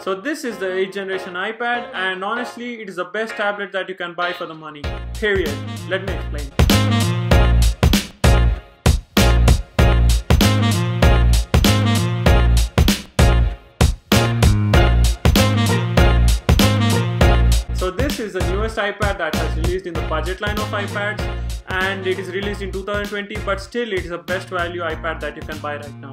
So this is the 8th generation iPad, and honestly it is the best tablet that you can buy for the money. Period. Let me explain. So this is the newest iPad that has released in the budget line of iPads, and it is released in 2020, but still it is the best value iPad that you can buy right now.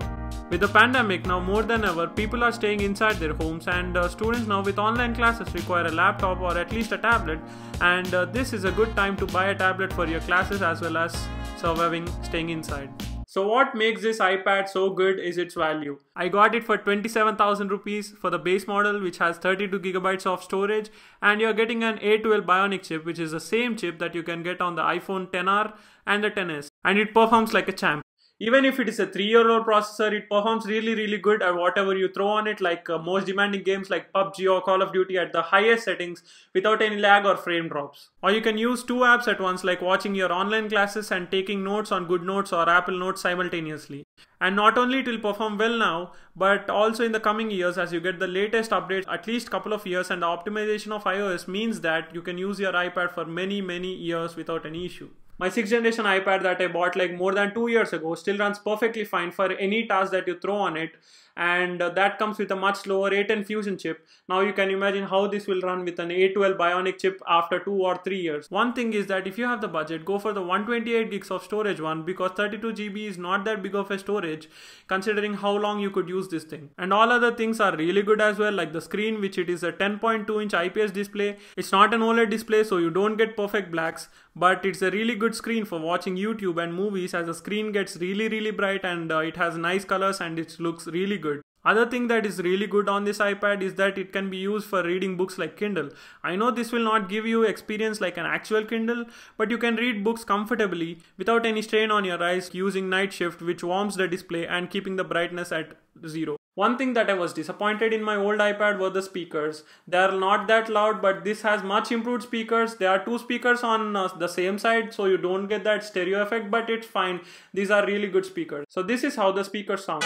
With the pandemic, now more than ever, people are staying inside their homes, and students now with online classes require a laptop or at least a tablet, and this is a good time to buy a tablet for your classes as well as surviving staying inside. So what makes this iPad so good is its value. I got it for 27,000 rupees for the base model, which has 32 gigabytes of storage, and you're getting an A12 Bionic chip, which is the same chip that you can get on the iPhone XR and the XS, and it performs like a champ. Even if it is a 3-year-old processor, it performs really good at whatever you throw on it, like most demanding games like PUBG or Call of Duty at the highest settings without any lag or frame drops. Or you can use 2 apps at once, like watching your online classes and taking notes on GoodNotes or Apple Notes simultaneously. And not only it will perform well now, but also in the coming years as you get the latest updates, at least couple of years, and the optimization of iOS means that you can use your iPad for many years without any issue. My 6th generation iPad that I bought like more than 2 years ago still runs perfectly fine for any task that you throw on it, and that comes with a much slower A10 Fusion chip. Now you can imagine how this will run with an A12 Bionic chip after 2 or 3 years. One thing is that if you have the budget, go for the 128 gigs of storage one, because 32 GB is not that big of a storage considering how long you could use this thing. And all other things are really good as well, like the screen, which it is a 10.2 inch IPS display. It's not an OLED display, so you don't get perfect blacks, but it's a really good screen for watching YouTube and movies, as the screen gets really bright, and it has nice colors and it looks really good. Other thing that is really good on this iPad is that it can be used for reading books like Kindle. I know this will not give you experience like an actual Kindle, but you can read books comfortably without any strain on your eyes using night shift, which warms the display and keeping the brightness at 0. One thing that I was disappointed in my old iPad were the speakers. They are not that loud, but this has much improved speakers. There are 2 speakers on the same side, so you don't get that stereo effect, but it's fine. These are really good speakers. So this is how the speakers sound.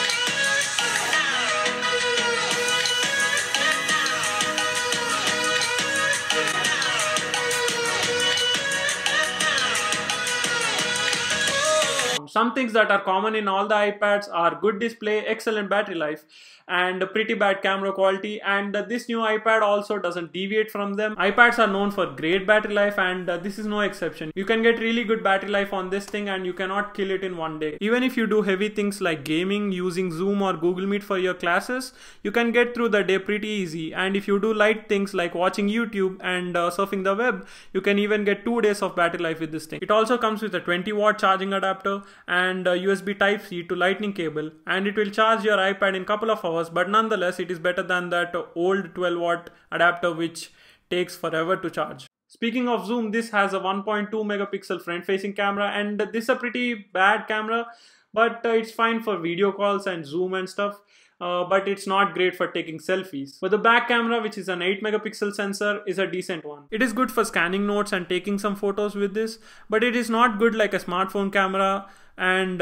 Some things that are common in all the iPads are good display, excellent battery life, and pretty bad camera quality, and this new iPad also doesn't deviate from them. iPads are known for great battery life, and this is no exception. You can get really good battery life on this thing, and you cannot kill it in one day. Even if you do heavy things like gaming using Zoom or Google Meet for your classes, you can get through the day pretty easy. And if you do light things like watching YouTube and surfing the web, you can even get 2 days of battery life with this thing. It also comes with a 20-watt charging adapter and USB Type-C to Lightning cable, and it will charge your iPad in a couple of hours, but nonetheless it is better than that old 12-watt adapter which takes forever to charge. Speaking of zoom, this has a 1.2 megapixel front-facing camera, and this is a pretty bad camera, but it's fine for video calls and zoom and stuff. But it's not great for taking selfies. But the back camera, which is an 8 megapixel sensor, is a decent one. It is good for scanning notes and taking some photos with this, but it is not good like a smartphone camera, and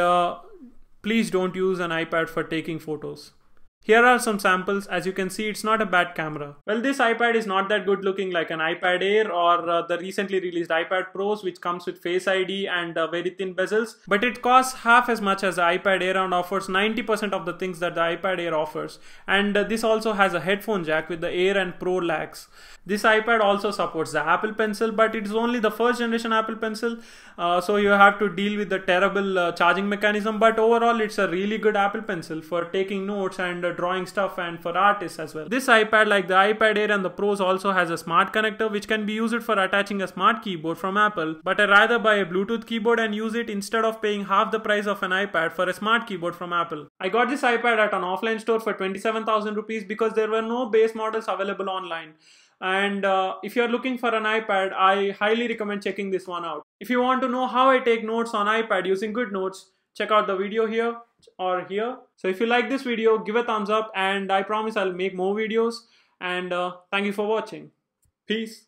please don't use an iPad for taking photos. Here are some samples. As you can see, it's not a bad camera. Well, this iPad is not that good looking like an iPad Air or the recently released iPad Pros, which comes with Face ID and very thin bezels, but it costs half as much as the iPad Air and offers 90% of the things that the iPad Air offers. And this also has a headphone jack with the Air and Pro lags. This iPad also supports the Apple Pencil, but it's only the 1st generation Apple Pencil, so you have to deal with the terrible charging mechanism, but overall it's a really good Apple Pencil for taking notes and drawing stuff, and for artists as well. This iPad, like the iPad Air and the Pros, also has a smart connector which can be used for attaching a smart keyboard from Apple, but I'd rather buy a Bluetooth keyboard and use it instead of paying half the price of an iPad for a smart keyboard from Apple. I got this iPad at an offline store for 27,000 rupees because there were no base models available online. And if you're looking for an iPad, I highly recommend checking this one out. If you want to know how I take notes on iPad using GoodNotes, check out the video here or here. So if you like this video, give a thumbs up, and I promise I'll make more videos. And thank you for watching. Peace.